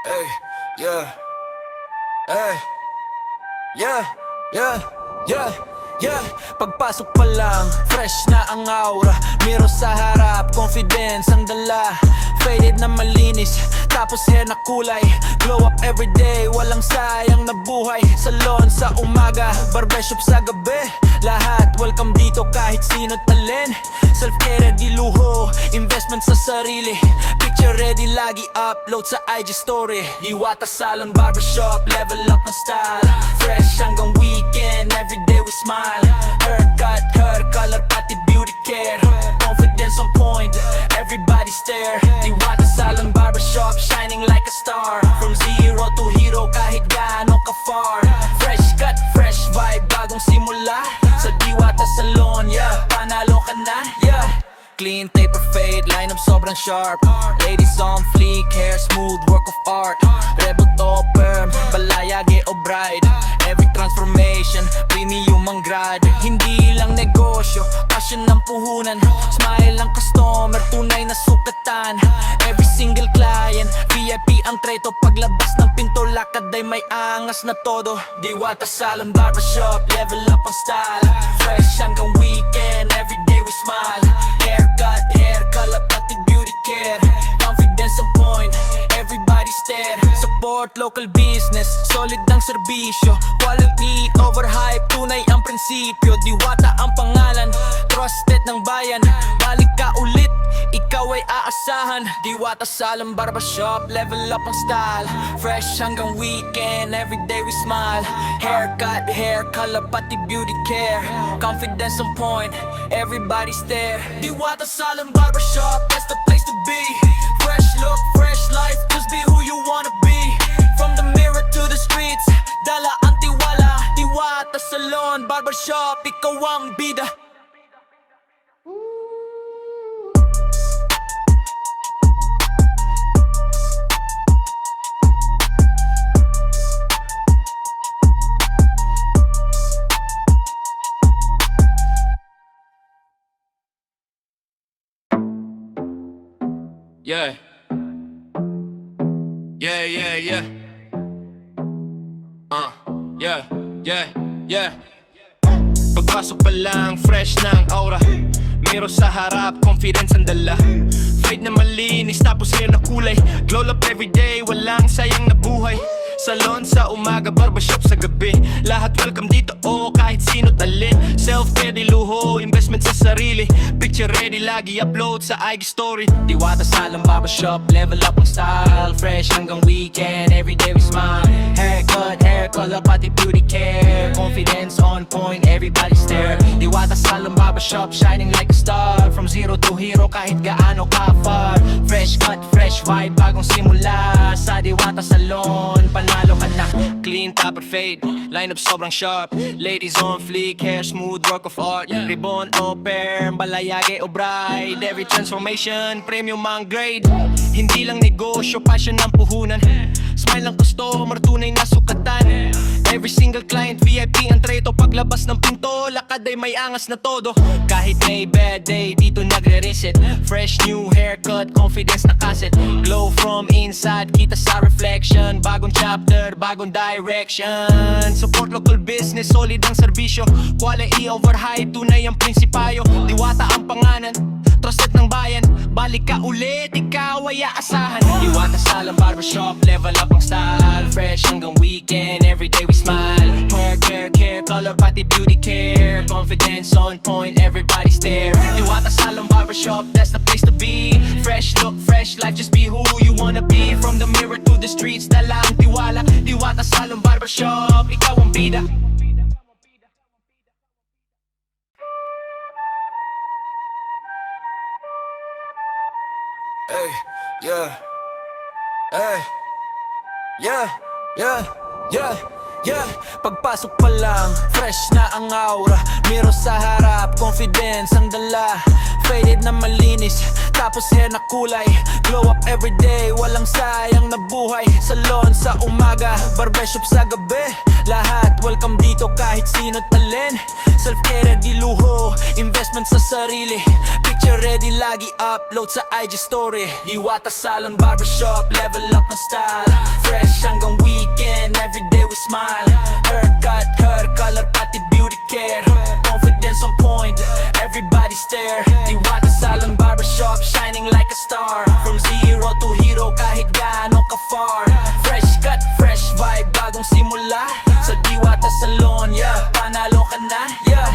Hey, yeah, hey, yeah, yeah, yeah, yeah. Pagpasok pa lang, fresh na ang aura. Miro sa harap, confidence ang dala. Faded na malinis, tapos hair na kulay. Glow up everyday, walang sayang na buhay. Salon sa umaga, barbershop sa gabi. Lahat welcome dito kahit sino't alin. Self-care di luho, investment sa sarili. Picture ready lagi upload sa IG story. Diwata, Salon, Barbershop, level up ang style. Fresh hanggang weekend, everyday we smile. Haircut, hair color, pati beauty care. Confidence on point, everybody stare. Diwata, Salon, Barbershop, shining like a star. From zero to hero kahit gaano ka far. Fresh cut, fresh vibe, bagong simula. Sa Diwata Salon, yeah, panalo ka na, yeah. Clean, taper fade, line up sobrang sharp. Ladies on fleek, hair smooth, work of art. Rebel to perm, balayage o bride. Every transformation, premium ang grad. Hindi lang negosyo, passion ng puhunan. Smile ang customer, tunay na sukatan. Every single client, VIP ang treto. Paglabas ng pinto, lakad ay may angas na todo. Diwata, Salon, Barbershop, level up ang style. Fresh hanggang weekend, everyday we smile. Haircut, hair color, pati beauty care. Confidence on point, everybody stare. Support local business, solid ang serbisyo. Quality over hype, tunay ang prinsipyo. Diwata ang pangalan, trusted ng bayan. Balik ka ulit, ikaw ay aasahan. Diwata, Salon, Barbershop, level up ang style. Fresh hanggang weekend, everyday we smile. Haircut, hair color, pati beauty care. Confidence on point, everybody stare. Diwata, Salon, Barbershop, that's the place to be. Fresh look, fresh life, just be who you wanna be. From the mirror to the streets, dala ang tiwala. Diwata, Salon, Barbershop, ikaw ang bida. Yeah. Yeah, yeah, yeah. Yeah, yeah, yeah. Pagpasok pa lang, fresh na ang aura. Miro sa harap, confidence ang dala. Fade na malinis, tapos hair na kulay. Glow up everyday, walang sayang na buhay. Salon sa umaga, barbershop sa gabi. Lahat welcome dito, kahit sino't alin. Self-care di luho, investment sa sarili. Picture ready, lagi upload sa IG story. Diwata, Salon, Barbershop, level up ang style. Fresh hanggang weekend, everyday we smile. Haircut, hair color, pati beauty care. Confidence on point, everybody stare. Diwata, Salon, Barbershop, shining like a star. From zero to hero, kahit gaano ka far. Fresh cut, fresh vibe, bagong simula. Sa Diwata Salon, panalo ka na. Clean, taper fade, line up sobrang sharp. Ladies on fleek, hair smooth, work of art. Ribbon o perm, balayage o bride. Every transformation, premium ang grade. Hindi lang negosyo, passion ng puhunan. Smile ang customer, tunay na sukatan. Every single client, VIP ang treto. Paglabas ng pinto, lakad ay may angas na todo. Kahit may bad day, dito nagre-reset. Fresh new haircut, confidence na kaset. Glow from inside, kita sa reflection. Bagong chapter, bagong direction. Support local business, solid ang serbisyo. Quality over hype, tunay ang prinsipyo. Diwata ang pangalan, trusted ng bayan. Balik ka ulit, ikaw ay aasahan. Diwata, Salon, Barbershop, level up ang style. Fresh hanggang weekend, everyday we smile. Hair care, care, color, pati beauty care. Confidence on point, everybody stare. Diwata, Salon, Barbershop, that's the place to be. Fresh look, fresh life, just be who you wanna be. From the mirror to the streets, dala ang tiwala. Diwata, Salon, Barbershop, ikaw ang bida. Hey, yeah, hey, yeah, yeah, yeah, Yeah, pagpasok pa lang, fresh na ang aura. Mirror sa harap, confidence ang dala. Faded na malinis, tapos hair na kulay. Glow up everyday, walang sayang na buhay. Salon sa umaga, barbershop sa gabi. Lahat welcome dito kahit sino't alin. Self-care di luho, investment sa sarili. Picture ready, lagi upload sa IG story. Diwata, Salon, Barbershop, level up ang style. Fresh hanggang weekend, everyday we smile. Haircut, hair color, pati beauty care. Confidence on point, everybody stare. Diwata, Salon, Barbershop, shining like a star. From zero to hero, kahit gaano ka far. Fresh cut, fresh vibe, bagong simula. Sa Diwata Salon, yeah, panalo ka na, yeah.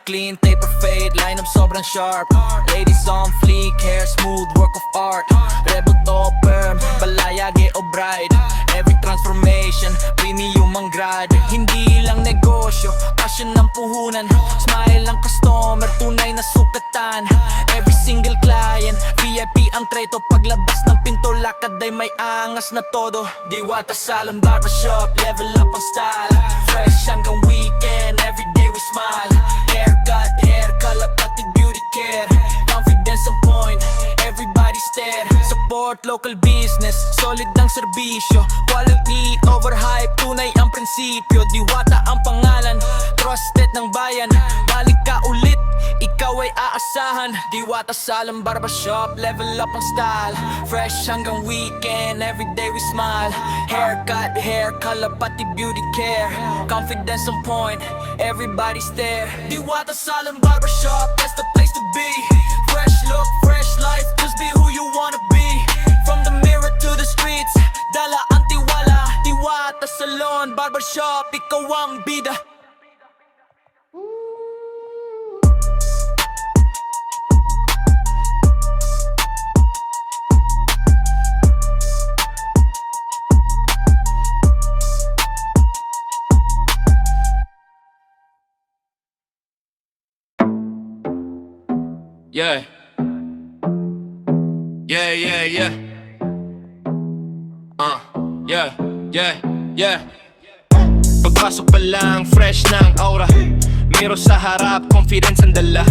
Clean, taper fade, line up sobrang sharp. Ladies on fleek, hair smooth, work of art. Rebel to perm, balayage o bride. Every transformation, premium ang grad. Hindi lang negosyo, passion ng puhunan. Smile ang customer, tunay na sukatan. Every single client, VIP ang treto. Paglabas ng pinto, lakad ay may angas na todo. Diwata, Salon, Barbershop, level up ang style. Fresh hanggang weekend, everyday we smile. Haircut, hair color, pati beauty care. Confidence on point, everybody stare. Support local business, solid ang serbisyo. Quality over hype, tunay ang prinsipyo. Diwata ang pangalan, trusted ng bayan. Balik ka ulit, ikaw ay aasahan. Diwata, Salon, Barbershop, level up ang style. Fresh hanggang weekend, everyday we smile. Haircut, hair color, pati beauty care. Confidence on point, everybody stare. Diwata, Salon, Barbershop, that's the place to be. Fresh look, fresh life, just be who you wanna be. From the mirror to the streets, dala ang tiwala. Diwata, Salon, Barbershop, ikaw ang bida. Yeah. Yeah, yeah, yeah. Yeah. Pagpasok pa lang, fresh na ang aura. Mirror sa harap, confidence ang dala.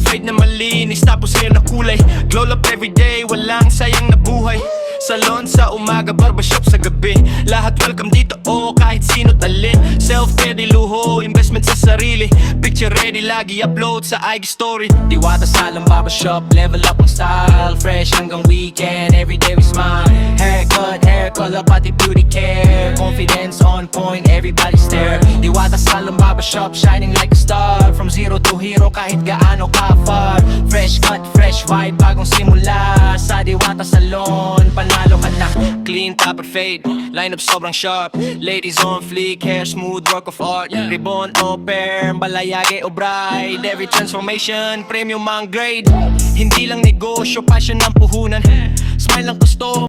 Fade na malinis, tapos hair na kulay. Glow up everyday, walang sayang na buhay. Salon sa umaga, barbershop sa gabi. Lahat welcome dito, kahit sino talin. Self-care di luho, investment sa sarili. Picture ready, lagi upload sa IG story. Diwata, Salon, Barbershop, level up ang style. Fresh hanggang weekend, everyday we smile. Haircut, hair color, pati beauty care. Confidence on point, everybody stare. Diwata, Salon, Barbershop, shining like a star. From zero to hero, kahit gaano ka far. Fresh cut, fresh vibe, bagong simula. Sa Diwata Salon, panalo ka na. Clean, taper fade, line up sobrang sharp. Ladies on fleek, hair smooth, work of art. Ribbon o perm, balayage o bride. Every transformation, premium ang grade. Hindi lang negosyo, passion ng puhunan.